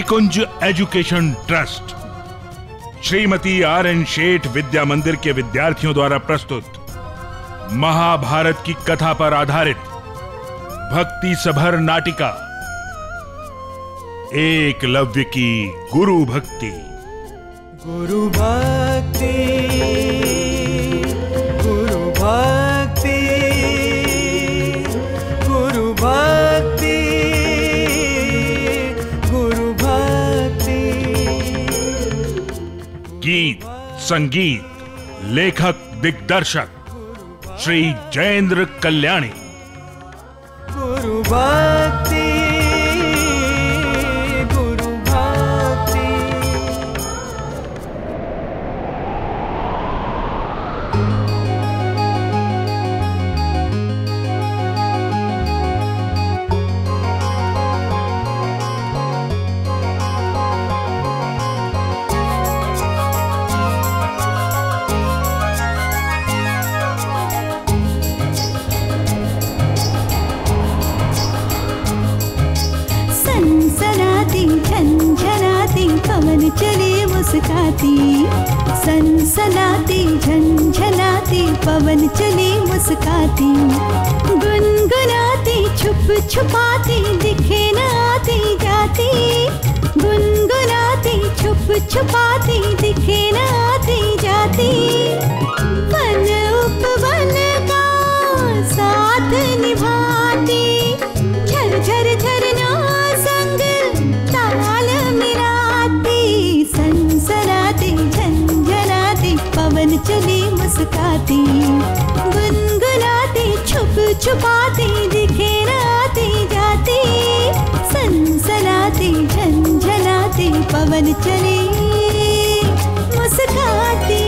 निकुंज education trust Shrimati RN. Sheth विद्या मंदिर के विद्यार्थियों द्वारा प्रस्तुत महाभारत की कथा पर आधारित भक्ति सभर नाटिका एकलव्य की गुरु भक्ति। गुरु भक्ति, गुरु भक्ति, गुरु भक्ति, गुरु भक्ति। गीत संगीत लेखक दिग्दर्शक श्री जयेंद्र कल्याणी। गुरु भक्ति, गुरु भक्ति। सनसनाती झंझनाती पवन चले मुस्काती, सनसनाती झंझनाती पवन चले मुस्काती, गुनगुनाती छुप छुपाती दिखे न आती जाती, गुनगुनाती छुप छुपाती दिखे न आती जाती। वन उपवन का साथ निभाती, झर झर झरना संग ताल मिलाती, सनसनाती झंझनाती पवन चली मुस्काती, गुनगुनाती छुप छुपाती दिखे न आती जाती, सनसनाती झंझनाती पवन चली मुस्काती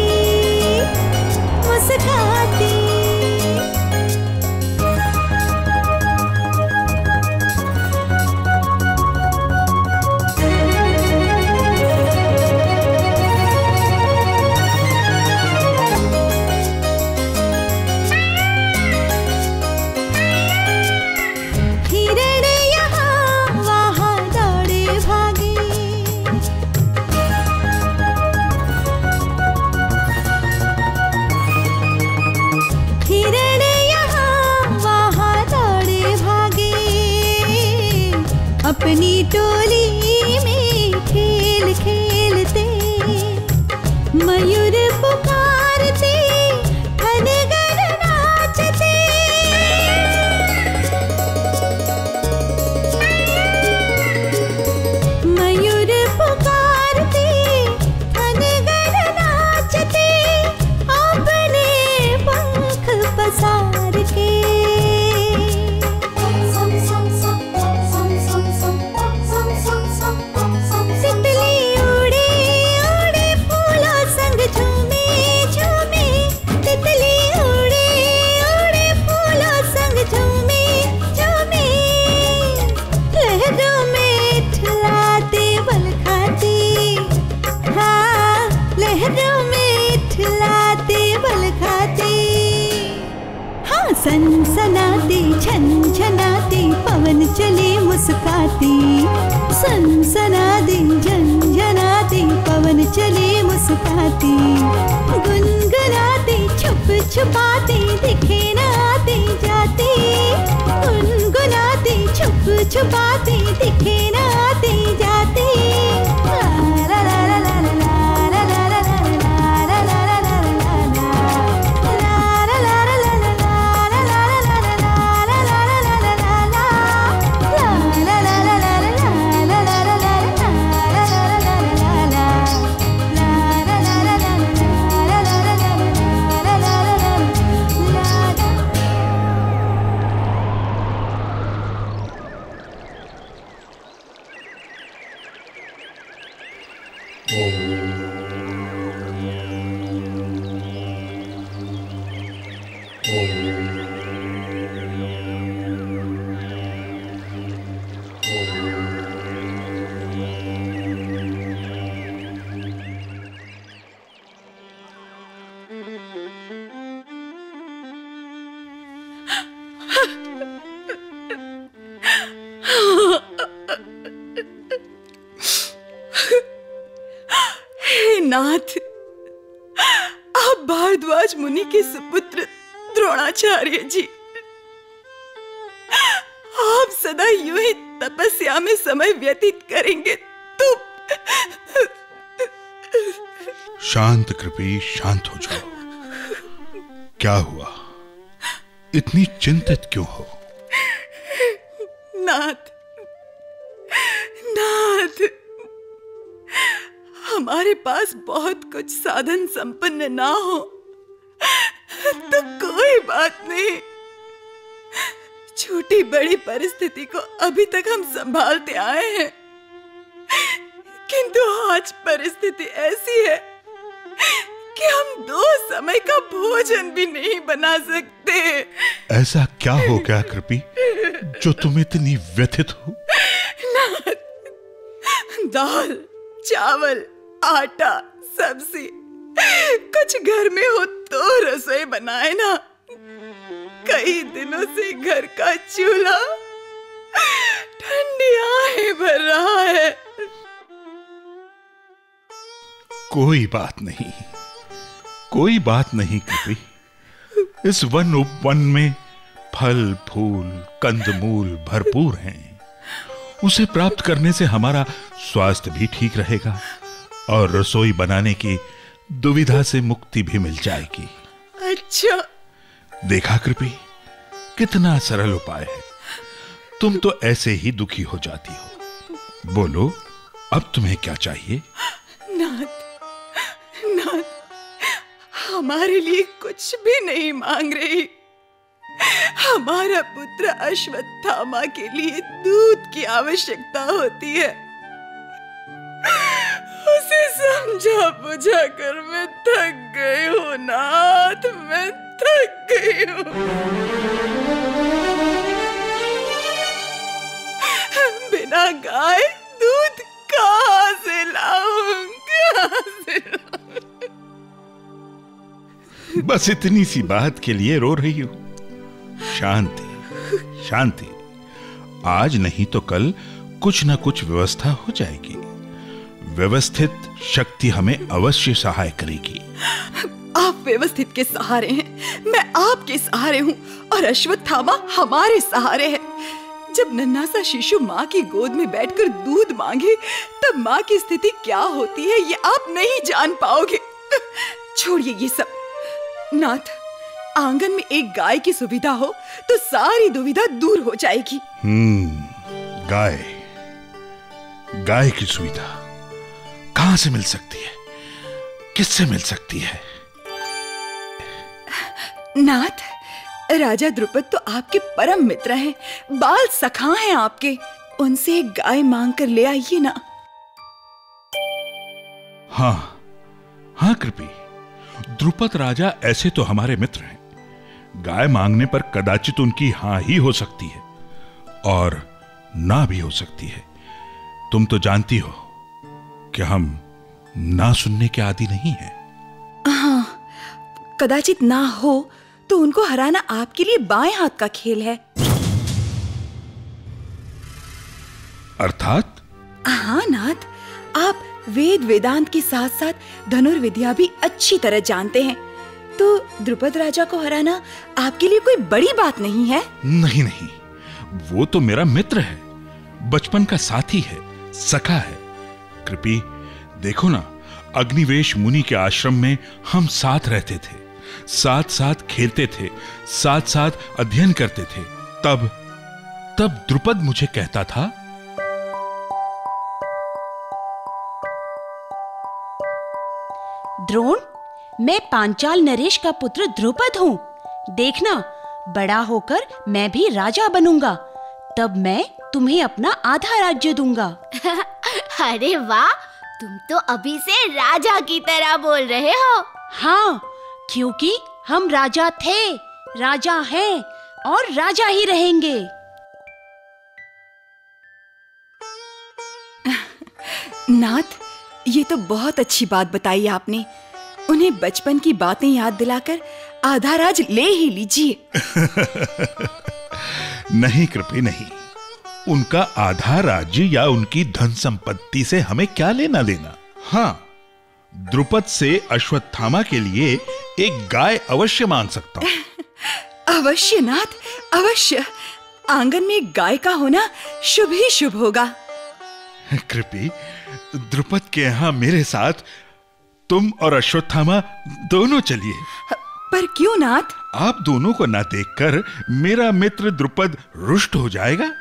मुस्काती। अपनी टोली में खेल खेलते मयूर पुकारते खनगर नाचते, मयूर पुकारते खनगर नाचते, अपने पंख पसार के सनसनाती झंझनाती पवन चले मुस्काती, सनसनाती झंझनाती पवन चले मुस्काती, गुनगुनाती छुप छुपाती दिखे न आती जाती, गुनगुनाती छुप छुपाती दिखे न आती जाती। ला ला ला ला ला ला ला ला ला नाथ, आप भारद्वाज मुनि के सुपुत्र द्रोणाचार्य जी, आप सदा यूं ही तपस्या में समय व्यतीत करेंगे तो शांत कृपी, शांत हो जाओ। क्या हुआ? इतनी चिंतित क्यों हो? नाथ, नाथ, हमारे पास बहुत कुछ साधन संपन्न ना हो तो कोई बात नहीं, छोटी बड़ी परिस्थिति को अभी तक हम संभालते आए हैं, किंतु आज परिस्थिति ऐसी है कि हम 2 समय का भोजन भी नहीं बना सकते। ऐसा क्या हो गया कृपी जो तुम इतनी व्यथित हो? नाथ, दाल, चावल, आटा, सब्जी कुछ घर में हो तो रसोई बनाए ना। कई दिनों से घर का चूल्हा ठंडी आहें भर रहा है। कोई बात नहीं, कोई बात नहीं कृपी। इस वन उपवन में फल फूल कंदमूल भरपूर हैं। उसे प्राप्त करने से हमारा स्वास्थ्य भी ठीक रहेगा और रसोई बनाने की दुविधा से मुक्ति भी मिल जाएगी। अच्छा, देखा कृपी, कितना सरल उपाय है। तुम तो ऐसे ही दुखी हो जाती हो। बोलो, अब तुम्हें क्या चाहिए? नाथ, नाथ, हमारे लिए कुछ भी नहीं मांग रही। हमारा पुत्र अश्वत्थामा के लिए दूध की आवश्यकता होती है। उसे समझा बुझा कर मैं थक गई हूँ नाथ, मैं थक गई हूँ। बिना गाय दूध कहाँ से लाऊं, कहाँ से लाऊं? बस इतनी सी बात के लिए रो रही हो? शांति, शांति। आज नहीं तो कल कुछ ना कुछ व्यवस्था हो जाएगी। व्यवस्थित शक्ति हमें अवश्य सहाय करेगी। आप व्यवस्थित के सहारे हैं, मैं आपके सहारे हूँ और अश्वत्थामा हमारे सहारे है। जब नन्हा सा शिशु माँ की गोद में बैठकर दूध मांगे तब माँ की स्थिति क्या होती है ये आप नहीं जान पाओगे। छोड़िए ये सब। नाथ, आंगन में एक गाय की सुविधा हो तो सारी दुविधा दूर हो जाएगी। गाय, गाय की सुविधा कहां से मिल सकती है? किससे मिल सकती है? नाथ, राजा द्रुपद तो आपके परम मित्र हैं, बाल सखा हैं आपके। उनसे एक गाय मांग कर ले आइए ना। हाँ हाँ कृपी, द्रुपद राजा ऐसे तो हमारे मित्र हैं। गाय मांगने पर कदाचित उनकी हां ही हो सकती है और ना भी हो सकती है। तुम तो जानती हो कि हम ना सुनने के आदी नहीं हैं। हाँ, कदाचित ना हो तो उनको हराना आपके लिए बाएं हाथ का खेल है। अर्थात? हाँ नाथ, आप वेद वेदांत के साथ साथ धनुर्विद्या भी अच्छी तरह जानते हैं, तो द्रुपद राजा को हराना आपके लिए कोई बड़ी बात नहीं है। नहीं नहीं, वो तो मेरा मित्र है, बचपन का साथी है, सखा है। कृपी, देखो ना, अग्निवेश मुनि के आश्रम में हम साथ रहते थे, साथ साथ खेलते थे, साथ साथ अध्ययन करते थे। तब द्रुपद मुझे कहता था, द्रोण, मैं पांचाल नरेश का पुत्र द्रुपद हूँ। देखना, बड़ा होकर मैं भी राजा बनूंगा, तब मैं तुम्हें अपना आधा राज्य दूंगा। अरे वाह, तुम तो अभी से राजा की तरह बोल रहे हो। हाँ, क्योंकि हम राजा थे, राजा हैं और राजा ही रहेंगे। नाथ, ये तो बहुत अच्छी बात बताई आपने। उन्हें बचपन की बातें याद दिलाकर आधा राज ले ही लीजिए। नहीं कृपी, नहीं। उनका आधा राज्य या उनकी धन संपत्ति से हमें क्या लेना देना। हाँ, द्रुपद से अश्वत्थामा के लिए एक गाय अवश्य मांग सकता हूं। अवश्य नाथ, अवश्य। आंगन में एक गाय का होना शुभ ही शुभ होगा। कृपी, द्रुपद के यहाँ मेरे साथ तुम और अश्वत्थामा दोनों चलिए। पर क्यों नाथ? आप दोनों को ना देखकर मेरा मित्र द्रुपद रुष्ट हो जाएगा।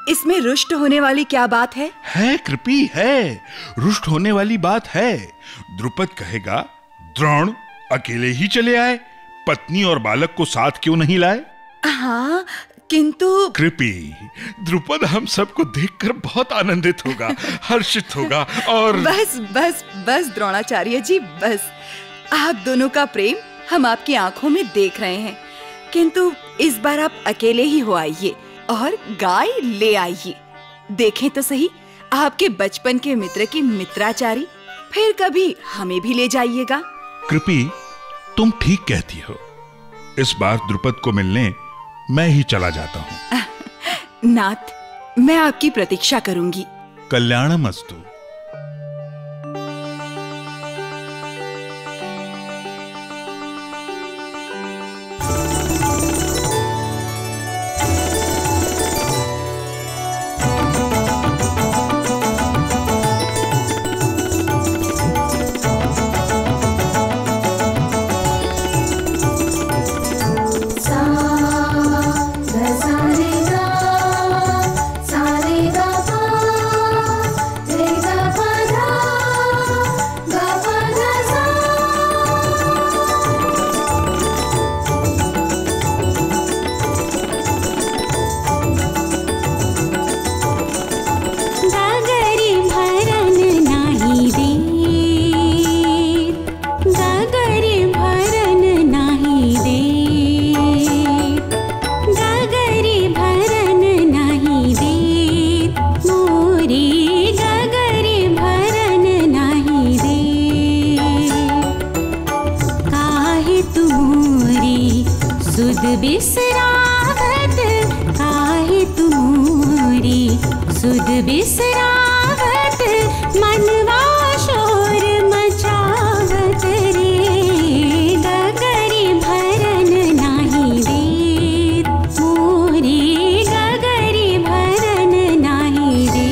इसमें रुष्ट होने वाली क्या बात है? है कृपी, है रुष्ट होने वाली बात है। द्रुपद कहेगा, द्रोण अकेले ही चले आए, पत्नी और बालक को साथ क्यों नहीं लाए? हाँ, किंतु कृपी, द्रुपद हम सबको देखकर बहुत आनंदित होगा, हर्षित होगा। और बस बस बस द्रोणाचार्य जी, बस। आप दोनों का प्रेम हम आपकी आंखों में देख रहे हैं, किंतु इस बार आप अकेले ही हो आइए और गाय ले आइए। देखें तो सही, आपके बचपन के मित्र की मित्राचारी। फिर कभी हमें भी ले जाइएगा। कृपी, तुम ठीक कहती हो। इस बार द्रुपद को मिलने मैं ही चला जाता हूं। नाथ, मैं आपकी प्रतीक्षा करूंगी। कल्याणमस्तु। बिसरावत काहे तुमोरी सुध बिसरावत मनवा शोर मचावत रे गगरी भरन नाही देत मोरी गगरी भरन नाही देत।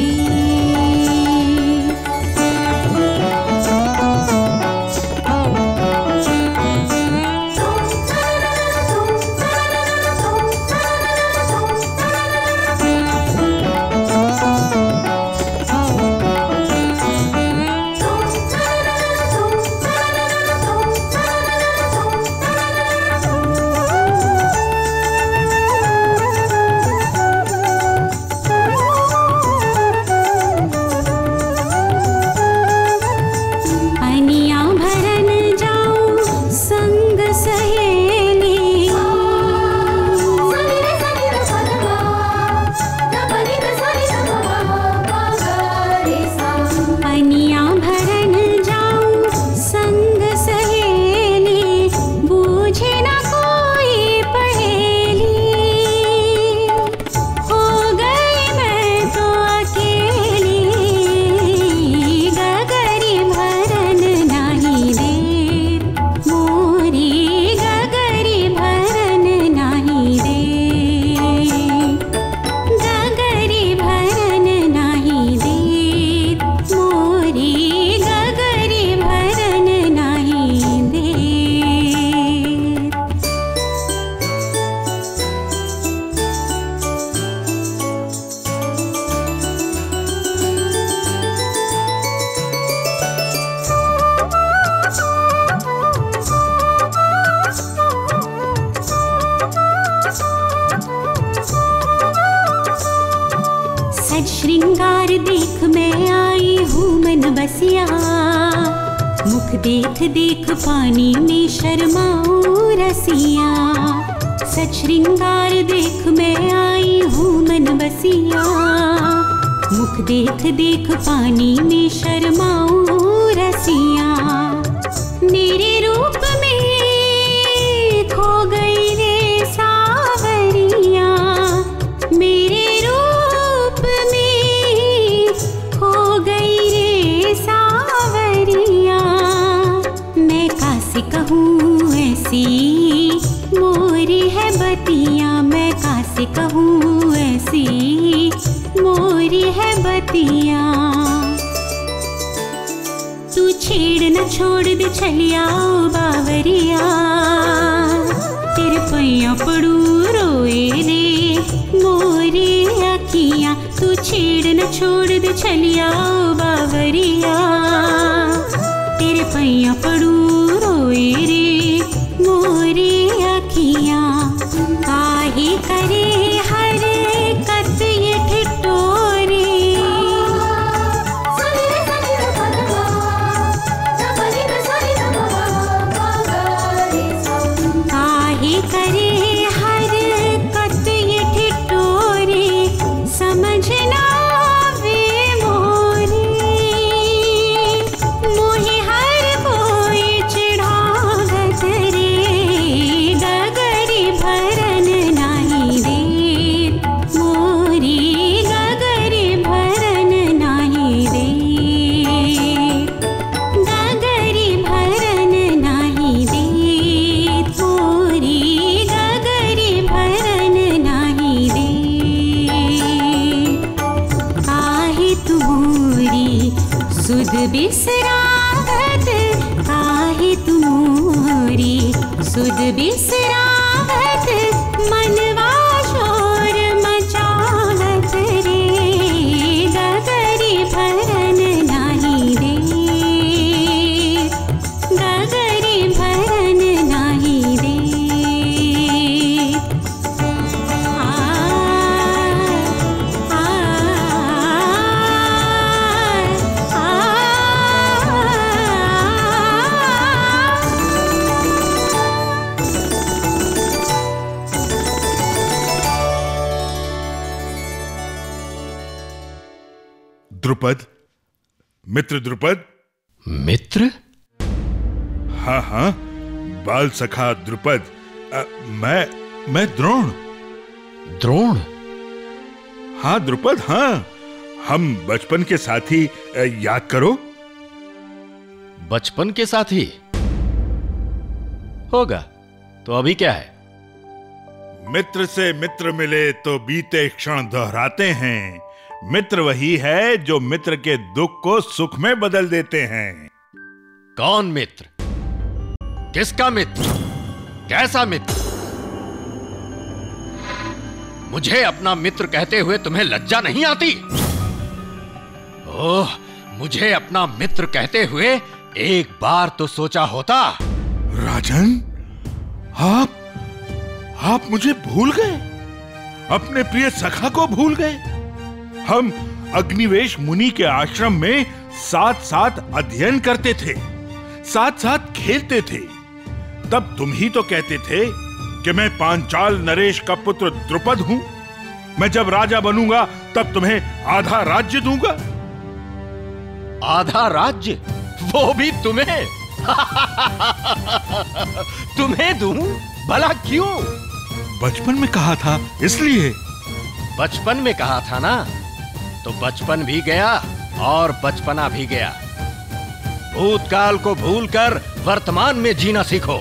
श्रृंगार देख मैं आई हूँ मन बसिया मुख देख देख पानी में शर्माऊं रसिया। सच श्रृंगार देख मैं आई हूँ मन बसिया मुख देख देख पानी में शर्माऊं रसिया। मेरे रूप में खो गई रे सावरिया मेरे कहूँ ऐसी मोरी है बतिया, मैं कासे कहूँ ऐसी मोरी है बतिया। तू छेड़ न छोड़ दे छलिया ओ बावरिया, तेरे पैया पड़ू रोए रे मोरी अखियाँ। तू छेड़ न छोड़ दे छलिया ओ बावरिया, तेरे पैया पड़ू रोए रे मोरी अखियाँ। काहे करे हर कत ये ठिठोरे, काहे करे हर कत ये ठिठोरे, समझना वे मोरे। मोहे हर कोई चिढ़ावत रे, गगरी भरन नाही दे मोरी, गगरी भरन नाही दे, गगरी भरन नाही दे मोरी, गगरी भरन नाही दे। काहे तुमोरी सुध बिसरावत, काहे तुमोरी सुध बिसरावत, मनवा शोर मचावत रे, गगरी भरन नाही दे, गगरी भरन नाही दे। द्रुपद, मित्र द्रुपद। मित्र? हाँ हाँ, बाल सखा द्रुपद। मैं द्रोण। द्रोण? हाँ द्रुपद, हाँ, हम बचपन के साथी, याद करो। बचपन के साथी होगा तो अभी क्या है? मित्र से मित्र मिले तो बीते क्षण दोहराते हैं। मित्र वही है जो मित्र के दुख को सुख में बदल देते हैं। कौन मित्र? किसका मित्र? कैसा मित्र? मुझे अपना मित्र कहते हुए तुम्हें लज्जा नहीं आती? ओह, मुझे अपना मित्र कहते हुए एक बार तो सोचा होता। राजन, आप मुझे भूल गए? अपने प्रिय सखा को भूल गए? हम अग्निवेश मुनि के आश्रम में साथ साथ अध्ययन करते थे, साथ साथ खेलते थे। तब तुम ही तो कहते थे कि मैं पांचाल नरेश का पुत्र द्रुपद हूं। मैं जब राजा बनूंगा तब तुम्हें आधा राज्य दूंगा। आधा राज्य? वो भी तुम्हें? तुम्हें दूं? भला क्यों? बचपन में कहा था इसलिए। बचपन में कहा था ना, तो बचपन भी गया और बचपना भी गया। भूतकाल को भूलकर वर्तमान में जीना सीखो।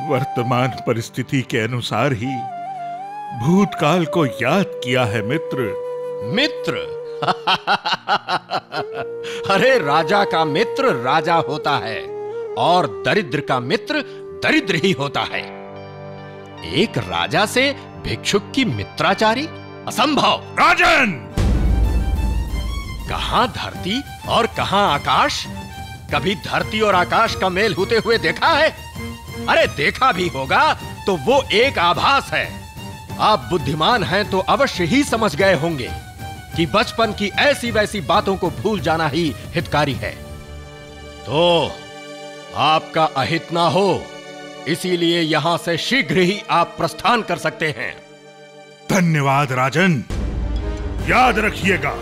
वर्तमान परिस्थिति के अनुसार ही भूतकाल को याद किया है मित्र। मित्र? अरे राजा का मित्र राजा होता है और दरिद्र का मित्र दरिद्र ही होता है। एक राजा से भिक्षुक की मित्राचारी? असंभव। राजन! कहां धरती और कहां आकाश? कभी धरती और आकाश का मेल होते हुए देखा है? अरे देखा भी होगा तो वो एक आभास है। आप बुद्धिमान हैं तो अवश्य ही समझ गए होंगे कि बचपन की ऐसी वैसी बातों को भूल जाना ही हितकारी है। तो आपका अहित ना हो, इसीलिए यहां से शीघ्र ही आप प्रस्थान कर सकते हैं। धन्यवाद राजन। याद रखिएगा,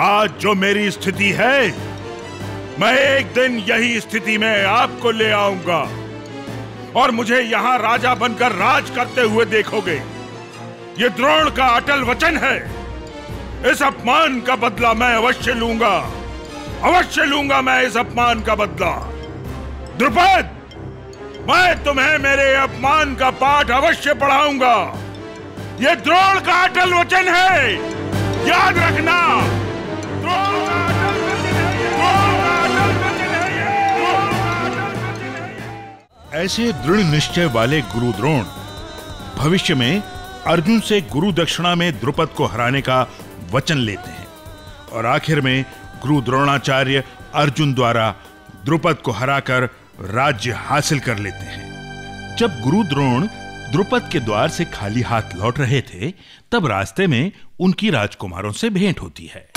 आज जो मेरी स्थिति है, मैं एक दिन यही स्थिति में आपको ले आऊंगा और मुझे यहां राजा बनकर राज करते हुए देखोगे। ये द्रोण का अटल वचन है। इस अपमान का बदला मैं अवश्य लूंगा, अवश्य लूंगा मैं इस अपमान का बदला। द्रुपद, मैं तुम्हें मेरे अपमान का पाठ अवश्य पढ़ाऊंगा। ये द्रोण का अटल वचन है, याद रखना। द्रोण का अटल वचन है ये, द्रोण का अटल वचन है ये, द्रोण का अटल वचन है ये। ऐसे दृढ़ निश्चय वाले गुरु द्रोण भविष्य में अर्जुन से गुरु दक्षिणा में द्रुपद को हराने का वचन लेते हैं और आखिर में गुरु द्रोणाचार्य अर्जुन द्वारा द्रुपद को हराकर राज्य हासिल कर लेते हैं। जब गुरु द्रोण द्रुपद के द्वार से खाली हाथ लौट रहे थे, तब रास्ते में उनकी राजकुमारों से भेंट होती है।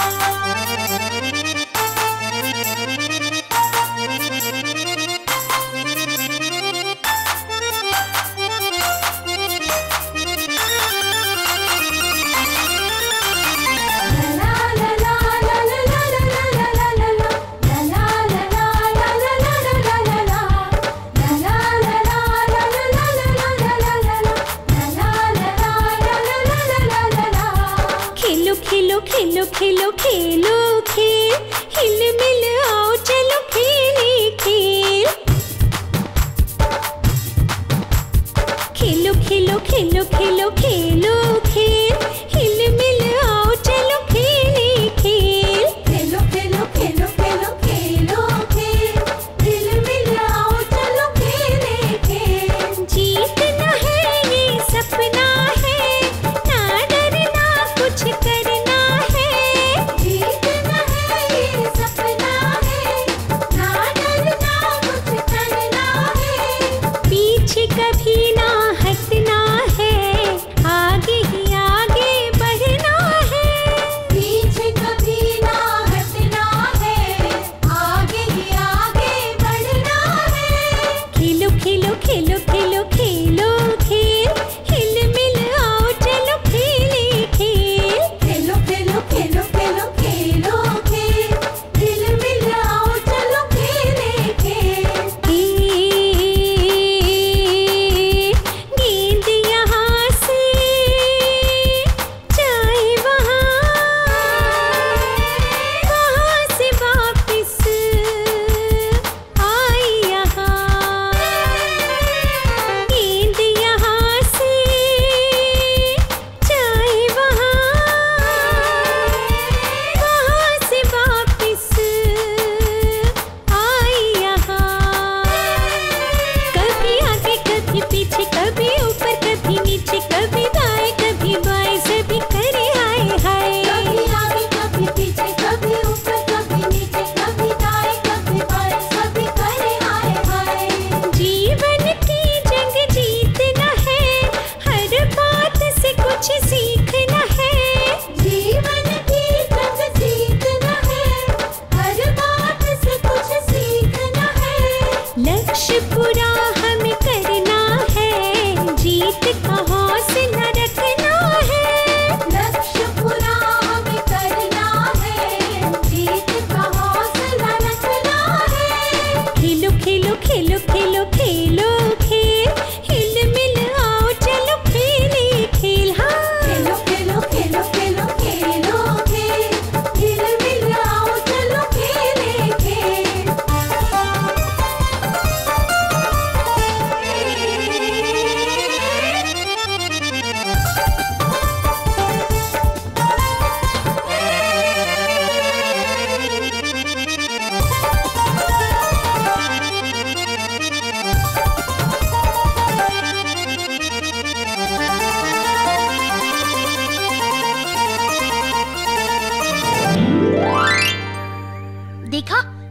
खेलो खेलो खेल, हिल मिल आओ चलो खेले खेल। खेलो खेलो खेलो खेलो खेलो खेल, हिल मिल आओ चलो खेले खेल। खेलो खेलो खेलो खेलो खेलो खेल, हिल मिल आओ चलो खेले खेल। जीतना है ये सपना है, ना डरना कुछ करना। कभी ना हटना है, आगे ही आगे बढ़ना है। पीछे कभी ना हटना है, आगे ही आगे बढ़ना है। खेलो खेलो खेलो खेलो खेलो खेल, हिल मिल आओ चलो खेले खेल। खेलो खेलो खेलो खेलो खेलो खेल, हिल मिल आओ चलो खेले खेल।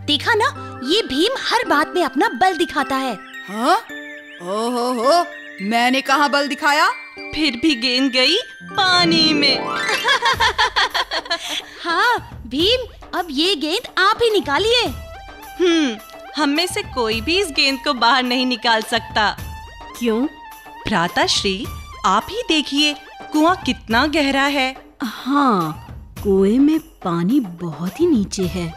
देखा ना, ये भीम हर बात में अपना बल दिखाता है। हाँ? ओहो, मैंने कहाँ बल दिखाया? फिर भी गेंद गई पानी में। हाँ भीम, अब ये गेंद आप ही निकालिए। हम में से कोई भी इस गेंद को बाहर नहीं निकाल सकता। क्यों? भ्राताश्री, आप ही देखिए कुआं कितना गहरा है। हाँ, कुएं में पानी बहुत ही नीचे है।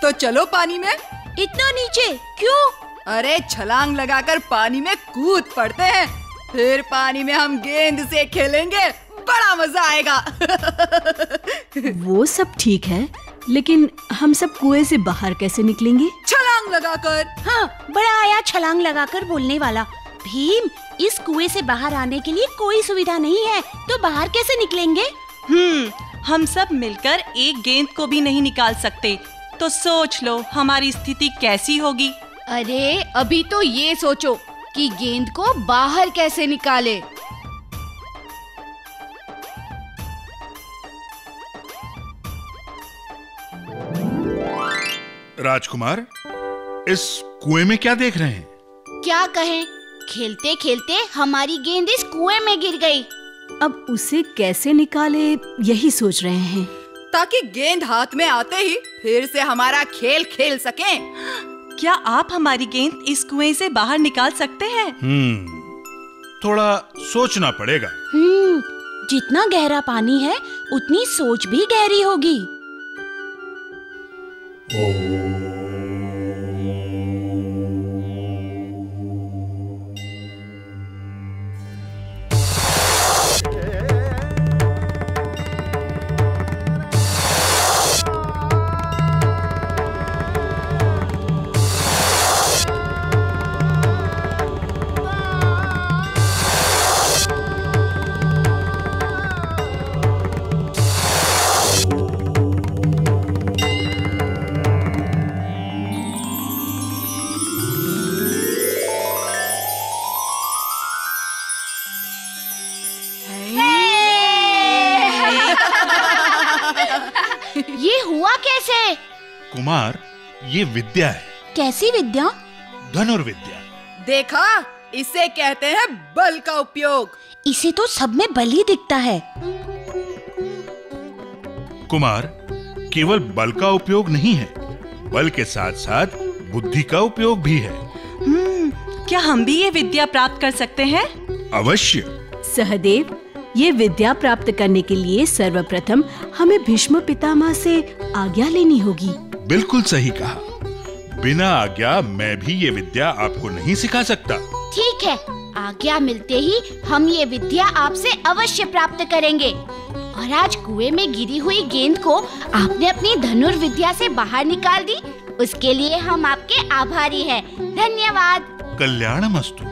तो चलो पानी में। इतना नीचे क्यों? अरे छलांग लगाकर पानी में कूद पड़ते हैं, फिर पानी में हम गेंद से खेलेंगे। बड़ा मजा आएगा। वो सब ठीक है, लेकिन हम सब कुएं से बाहर कैसे निकलेंगे? छलांग लगाकर। हाँ, बड़ा आया छलांग लगाकर बोलने वाला। भीम, इस कुएं से बाहर आने के लिए कोई सुविधा नहीं है, तो बाहर कैसे निकलेंगे? हम सब मिलकर एक गेंद को भी नहीं निकाल सकते, तो सोच लो हमारी स्थिति कैसी होगी। अरे अभी तो ये सोचो कि गेंद को बाहर कैसे निकाले। राजकुमार, इस कुएं में क्या देख रहे हैं? क्या कहें, खेलते खेलते हमारी गेंद इस कुएं में गिर गई। अब उसे कैसे निकाले, यही सोच रहे हैं। ताकि गेंद हाथ में आते ही फिर से हमारा खेल खेल सकें। क्या आप हमारी गेंद इस कुएं से बाहर निकाल सकते हैं? थोड़ा सोचना पड़ेगा। जितना गहरा पानी है, उतनी सोच भी गहरी होगी। ये हुआ कैसे? कुमार, ये विद्या है। कैसी विद्या? धनुर्विद्या। देखा, इसे कहते हैं बल का उपयोग। इसे तो सब में बल ही दिखता है। कुमार, केवल बल का उपयोग नहीं है, बल के साथ साथ बुद्धि का उपयोग भी है। क्या हम भी ये विद्या प्राप्त कर सकते हैं? अवश्य। सहदेव, ये विद्या प्राप्त करने के लिए सर्वप्रथम हमें भीष्म पितामह से आज्ञा लेनी होगी। बिल्कुल सही कहा। बिना आज्ञा मैं भी ये विद्या आपको नहीं सिखा सकता। ठीक है, आज्ञा मिलते ही हम ये विद्या आपसे अवश्य प्राप्त करेंगे। और आज कुएं में गिरी हुई गेंद को आपने अपनी धनुर्विद्या से बाहर निकाल दी, उसके लिए हम आपके आभारी हैं। धन्यवाद। कल्याणमस्तु।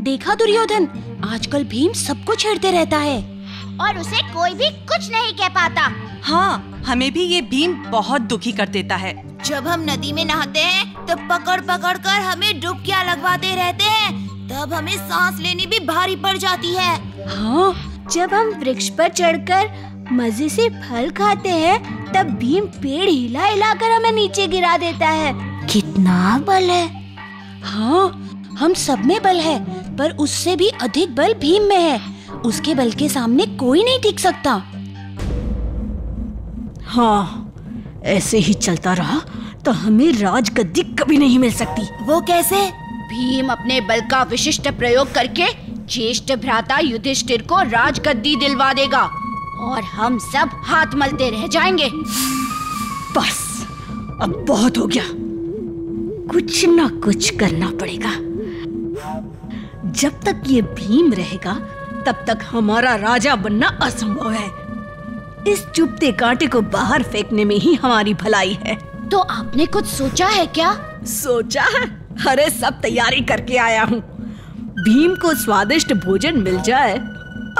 देखा दुर्योधन, आजकल भीम सबको छेड़ते रहता है और उसे कोई भी कुछ नहीं कह पाता। हाँ, हमें भी ये भीम बहुत दुखी कर देता है। जब हम नदी में नहाते हैं तो पकड़ पकड़ कर हमें डुबकियां लगवाते रहते हैं, तब हमें सांस लेनी भी भारी पड़ जाती है। हाँ, जब हम वृक्ष पर चढ़कर मजे से फल खाते हैं, तब भीम पेड़ हिला हिला कर हमें नीचे गिरा देता है। कितना बल है। हाँ, हम सब में बल है, पर उससे भी अधिक बल भीम में है। उसके बल के सामने कोई नहीं टिक सकता। हाँ, ऐसे ही चलता रहा तो हमें राजगद्दी कभी नहीं मिल सकती। वो कैसे? भीम अपने बल का विशिष्ट प्रयोग करके ज्येष्ठ भ्राता युधिष्ठिर को राजगद्दी दिलवा देगा और हम सब हाथ मलते रह जाएंगे। बस, अब बहुत हो गया। कुछ ना कुछ करना पड़ेगा। जब तक ये भीम रहेगा, तब तक हमारा राजा बनना असंभव है। इस चुभते कांटे को बाहर फेंकने में ही हमारी भलाई है। तो आपने कुछ सोचा है क्या? सोचा है? अरे सब तैयारी करके आया हूँ। भीम को स्वादिष्ट भोजन मिल जाए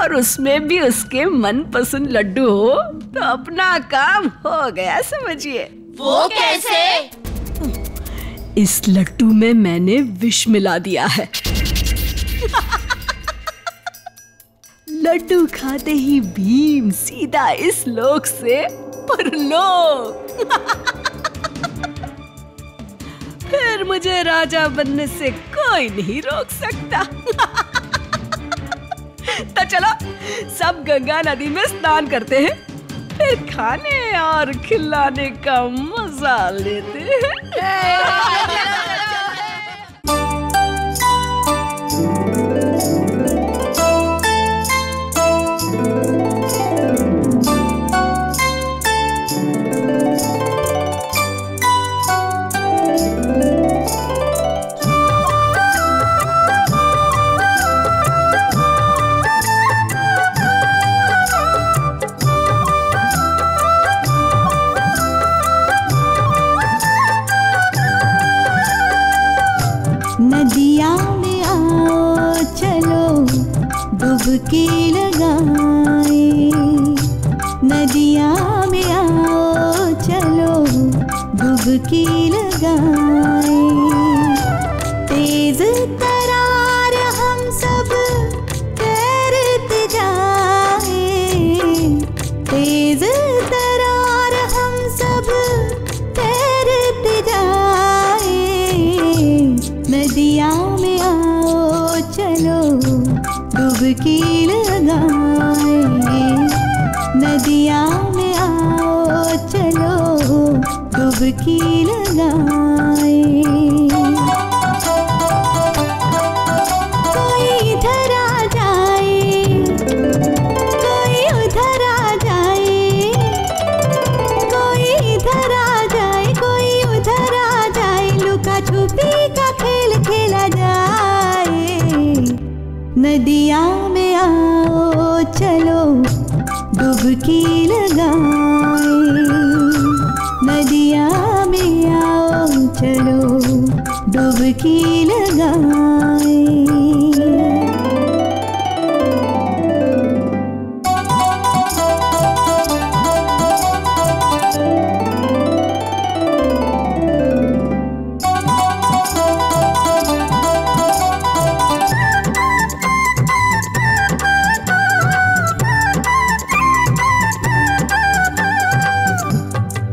और उसमें भी उसके मनपसंद लड्डू हो तो अपना काम हो गया, समझिए। वो कैसे? इस लड्डू में मैंने विष मिला दिया है। लड्डू खाते ही भीम सीधा इस लोक से परलोक। फिर मुझे राजा बनने से कोई नहीं रोक सकता। तो चलो सब गंगा नदी में स्नान करते हैं, फिर खाने और खिलाने का मजा लेते हैं। में आओ चलो डुबकी लगाए, नदिया में आओ चलो डुबकी लगाए। तेज तरार हम सब तैरते जाए, तेज तरार हम सब तैरते जाए। नदिया में आओ चलो डुबकी लगाए, नदिया में आओ चलो डुबकी लगाए। कोई इधर आ जाए, कोई उधर आ जाए, कोई इधर आ जाए, कोई उधर आ जाए। लुका छुपी का खेल खेला जाए, नदिया में आओ चलो डुबकी लगाए, नदिया में आओ चलो डुबकी लगाए।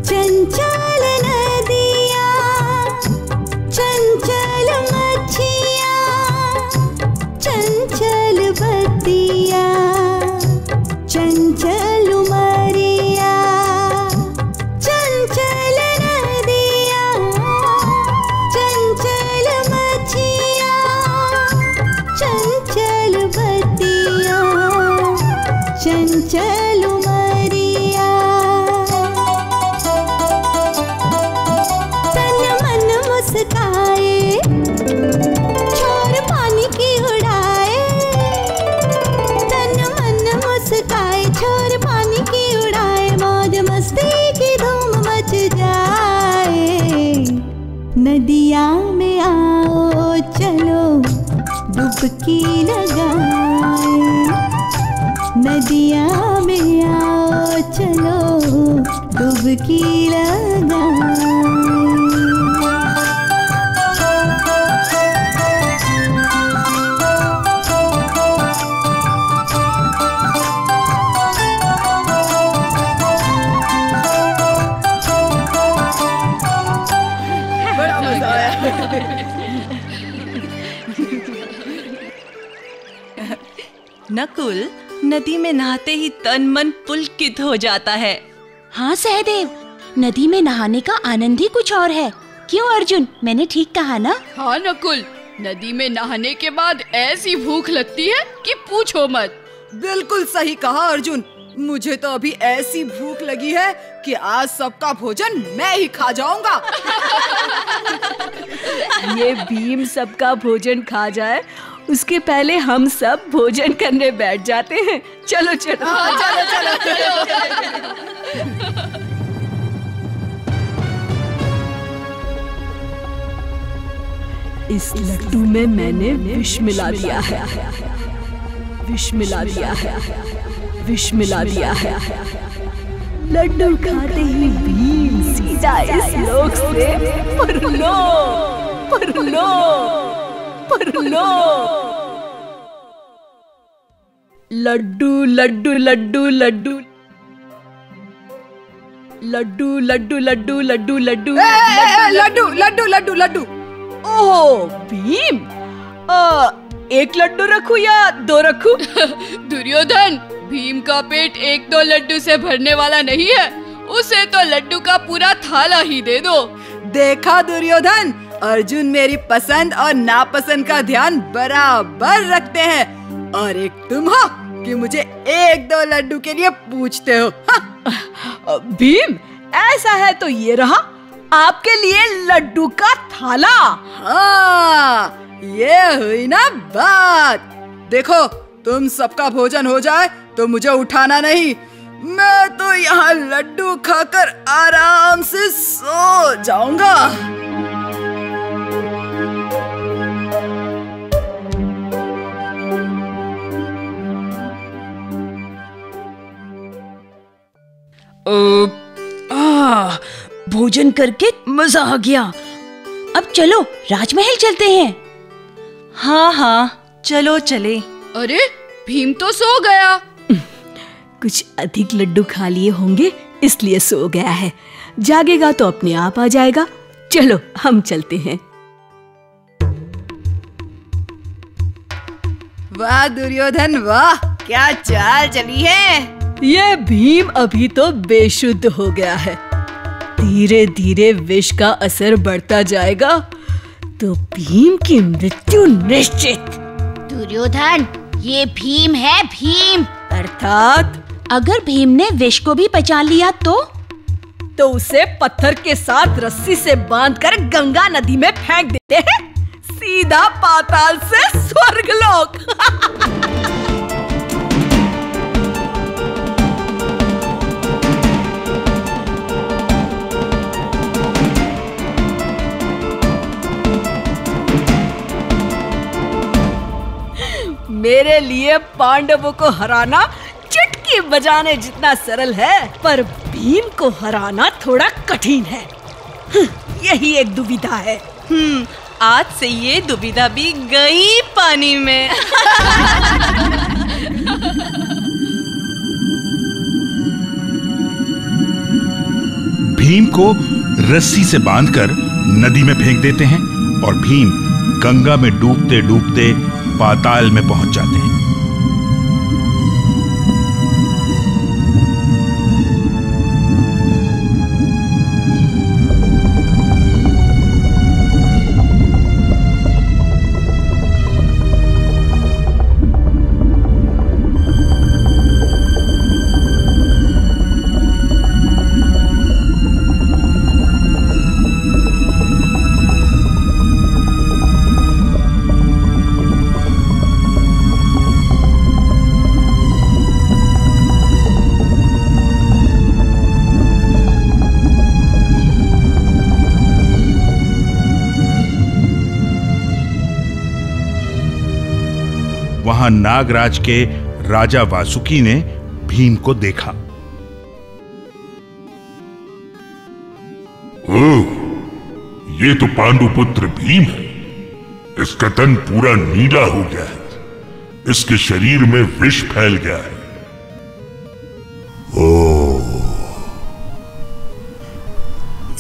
चंचल नदिया, चंचल मच्छिया, चंचल बतिया, चंचल उमरिया। चंचल नदिया, चंचल मच्छिया, चंचल बतिया, चंचल उमरिया। तन मन मुस्काए, छोर पानी की उड़ाए, तन मन मुस्काए, छोर पानी की उड़ाए। मौज मस्ती की धूम मच जाए, नदिया में आओ चलो डुबकी लगाए, नदिया में आओ चलो डुबकी लगाए। बड़ा मजा आया। नकुल, नदी में नहाते ही तन मन पुलकित हो जाता है। हाँ सहदेव, नदी में नहाने का आनंद ही कुछ और है। क्यों अर्जुन, मैंने ठीक कहा ना? हाँ नकुल, नदी में नहाने के बाद ऐसी भूख लगती है कि पूछो मत। बिल्कुल सही कहा अर्जुन, मुझे तो अभी ऐसी भूख लगी है कि आज सबका भोजन मैं ही खा जाऊंगा। ये भीम सबका भोजन खा जाए उसके पहले हम सब भोजन करने बैठ जाते हैं। चलो चलो। हाँ, चलो चलो। इस लड्डू में मैंने विष मिला दिया है, विष मिला दिया है, विष मिला दिया है। लड्डू खाते ही भीम सीधा इस लोक से परलोक, परलोक, परलोक। लड्डू लड्डू लड्डू लड्डू लड्डू लड्डू लड्डू लड्डू लड्डू लड्डू लड्डू लड्डू लड्डू। ओह भीम, एक लड्डू रखूं या दो रखूं? दुर्योधन, भीम का पेट एक दो लड्डू से भरने वाला नहीं है, उसे तो लड्डू का पूरा थाला ही दे दो। देखा दुर्योधन, अर्जुन मेरी पसंद और नापसंद का ध्यान बराबर रखते हैं, और एक तुम हो कि मुझे एक दो लड्डू के लिए पूछते हो। हाँ। भीम, ऐसा है तो ये रहा आपके लिए लड्डू का थाला। हाँ, ये हुई ना बात। देखो, तुम सबका भोजन हो जाए तो मुझे उठाना नहीं, मैं तो यहाँ लड्डू खाकर आराम से सो जाऊंगा। भोजन करके मजा आ गया। अब चलो राजमहल चलते हैं। हाँ हाँ चलो चले। अरे भीम तो सो गया। कुछ अधिक लड्डू खा लिए होंगे इसलिए सो गया है। जागेगा तो अपने आप आ जाएगा। चलो हम चलते हैं। वाह दुर्योधन वाह, क्या चाल चली है। ये भीम अभी तो बेशुद्ध हो गया है। धीरे धीरे विष का असर बढ़ता जाएगा तो भीम की मृत्यु निश्चित। दुर्योधन, ये भीम है, भीम। अर्थात अगर भीम ने विष को भी पचा लिया तो उसे पत्थर के साथ रस्सी से बांधकर गंगा नदी में फेंक देते हैं, सीधा पाताल से स्वर्गलोक। मेरे लिए पांडवों को हराना चुटकी बजाने जितना सरल है, पर भीम को हराना थोड़ा कठिन है। यही एक दुविधा है। आज से ये दुविधा भी गई पानी में। भीम को रस्सी से बांधकर नदी में फेंक देते हैं और भीम गंगा में डूबते डूबते पाताल में पहुंच जाते हैं। वहां नागराज के राजा वासुकी ने भीम को देखा। ओह, ये तो पांडुपुत्र भीम है। इसका तन पूरा नीला हो गया है। इसके शरीर में विष फैल गया है। ओह,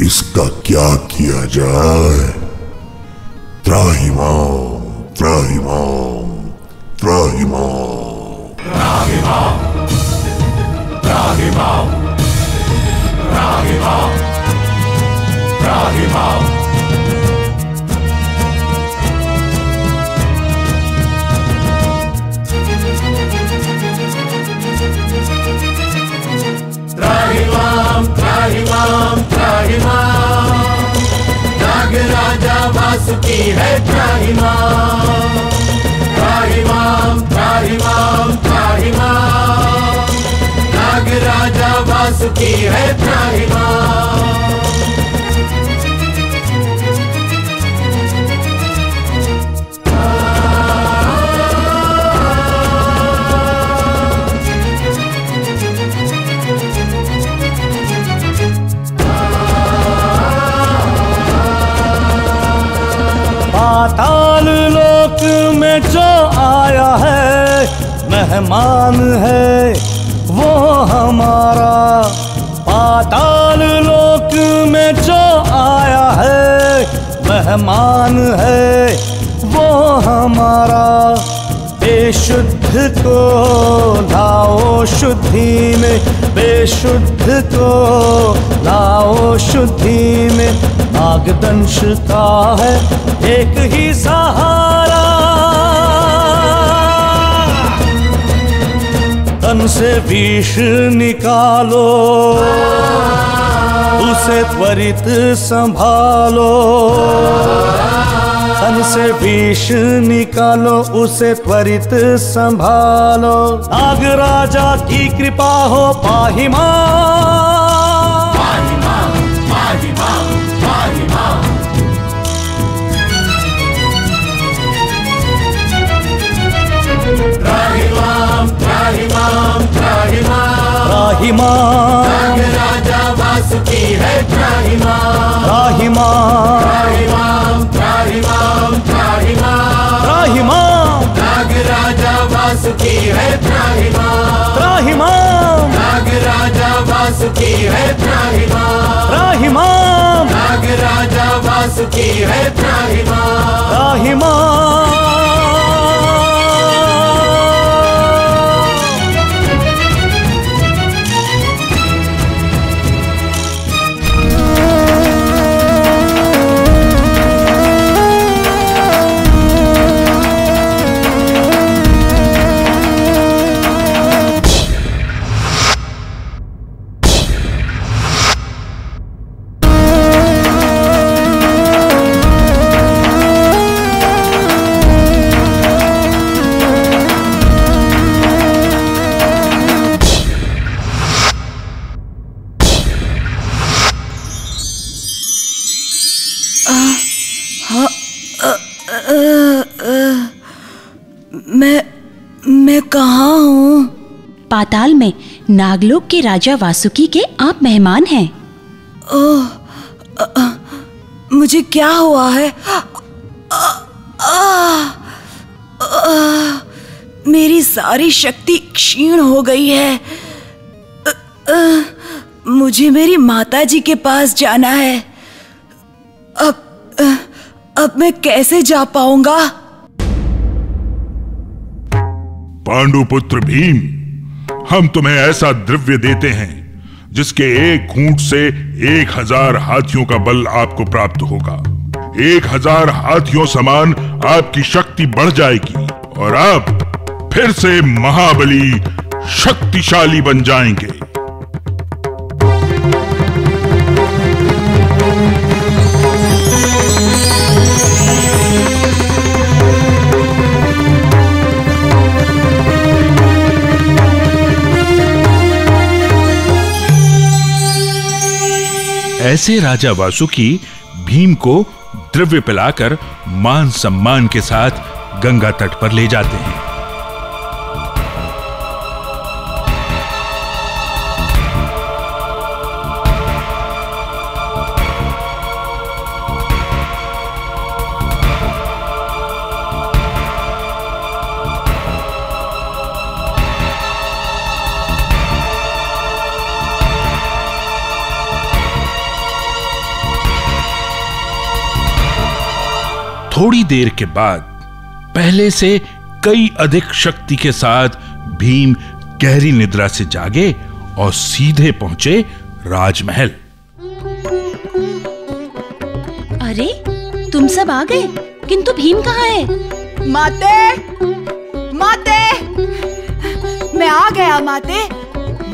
इसका क्या किया जाए? त्राहिमाम, त्राहिमाम, त्राहिमाम, त्राहिमाम, त्राहिमाम, त्राहिमाम, त्राहिमाम। त्राहिमाम, त्राहिमाम, त्राहिमाम, नागराजा वासुकी है त्राहिमाम। त्राहिमाम, त्राहिमाम, त्राहिमाम, नागराजा वासुकी है त्राहिमाम। पाताल लोक में जो आया है मेहमान है वो हमारा। पाताल लोक में जो आया है मेहमान है वो हमारा। बेशुद्ध को लाओ शुद्धि में, बेशुद्ध को लाओ शुद्धि में। नागदंश का है एक ही सहारा। तन से विष निकालो, उसे त्वरित संभालो। तन से विष निकालो, उसे त्वरित संभालो। नागराजा की कृपा हो पाहि मां, पाहि मां, पाहि मां, पाहि मां। त्राहिमाम, त्राहिमाम, त्राहिमाम, त्राहिमाम, नागराजा वासुकी है त्राहिमाम। वासुकी है त्राहिमाम, त्राहिमाम, नाग राजा वासुकी है त्राहिमाम, त्राहिमाम। मैं कहाँ हूँ? पाताल में नागलोक के राजा वासुकी के आप मेहमान हैं। ओह, मुझे क्या हुआ है? मेरी सारी शक्ति क्षीण हो गई है। मुझे मेरी माताजी के पास जाना है। अब मैं कैसे जा पाऊंगा? पांडुपुत्र भीम, हम तुम्हें ऐसा द्रव्य देते हैं जिसके एक घूंट से 1000 हाथियों का बल आपको प्राप्त होगा। 1000 हाथियों समान आपकी शक्ति बढ़ जाएगी और आप फिर से महाबली शक्तिशाली बन जाएंगे। ऐसे राजा वासुकी भीम को द्रव्य पिलाकर मान सम्मान के साथ गंगा तट पर ले जाते हैं। थोड़ी देर के बाद पहले से कई अधिक शक्ति के साथ भीम गहरी निद्रा से जागे और सीधे पहुंचे राजमहल। अरे, तुम सब आ गए, किंतु भीम कहाँ है? माते, माते, मैं आ गया माते।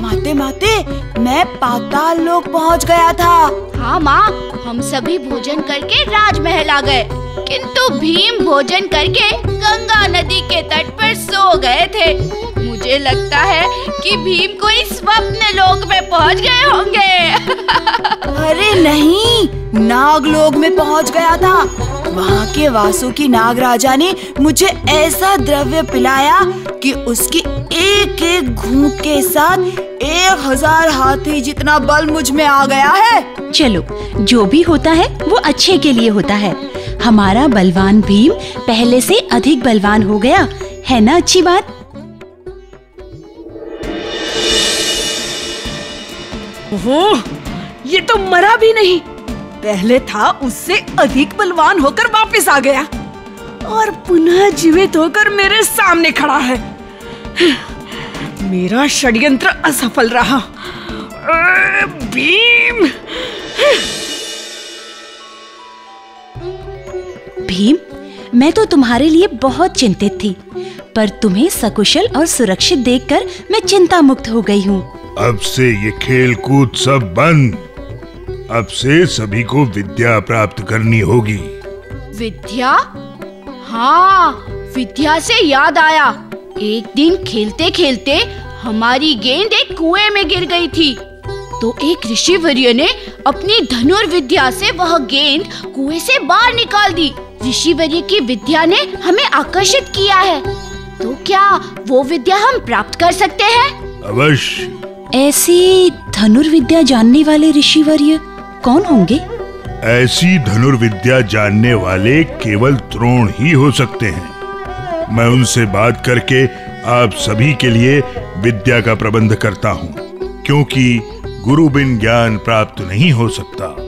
माते माते, मैं पाताल लोक पहुंच गया था। हाँ माँ, हम सभी भोजन करके राजमहल आ गए, किंतु भीम भोजन करके गंगा नदी के तट पर सो गए थे। मुझे लगता है कि भीम कोई स्वप्न लोक में पहुंच गए होंगे। अरे नहीं, नागलोक में पहुंच गया था। वहाँ के वासुकी नाग राजा ने मुझे ऐसा द्रव्य पिलाया कि उसकी एक एक घूंट के साथ 1000 हाथी जितना बल मुझ में आ गया है। चलो, जो भी होता है वो अच्छे के लिए होता है। हमारा बलवान भीम पहले से अधिक बलवान हो गया है ना? अच्छी बात। ओह, ये तो मरा भी नहीं, पहले था उससे अधिक बलवान होकर वापस आ गया और पुनः जीवित होकर मेरे सामने खड़ा है। मेरा षड्यंत्र असफल रहा। भीम, भीम, मैं तो तुम्हारे लिए बहुत चिंतित थी, पर तुम्हें सकुशल और सुरक्षित देखकर मैं चिंता मुक्त हो गई हूँ। अब से ये खेल कूद सब बंद। अब से सभी को विद्या प्राप्त करनी होगी। विद्या? हाँ, विद्या से याद आया, एक दिन खेलते खेलते हमारी गेंद एक कुएं में गिर गई थी, तो एक ऋषिवर्य ने अपनी धनुर्विद्या से वह गेंद कुएं से बाहर निकाल दी। ऋषिवर्य की विद्या ने हमें आकर्षित किया है, तो क्या वो विद्या हम प्राप्त कर सकते हैं? अवश्य। ऐसी धनुर्विद्या जानने वाले ऋषिवर्य कौन होंगे? ऐसी धनुर्विद्या जानने वाले केवल द्रोण ही हो सकते हैं। मैं उनसे बात करके आप सभी के लिए विद्या का प्रबंध करता हूँ, क्योंकि गुरु बिन ज्ञान प्राप्त नहीं हो सकता।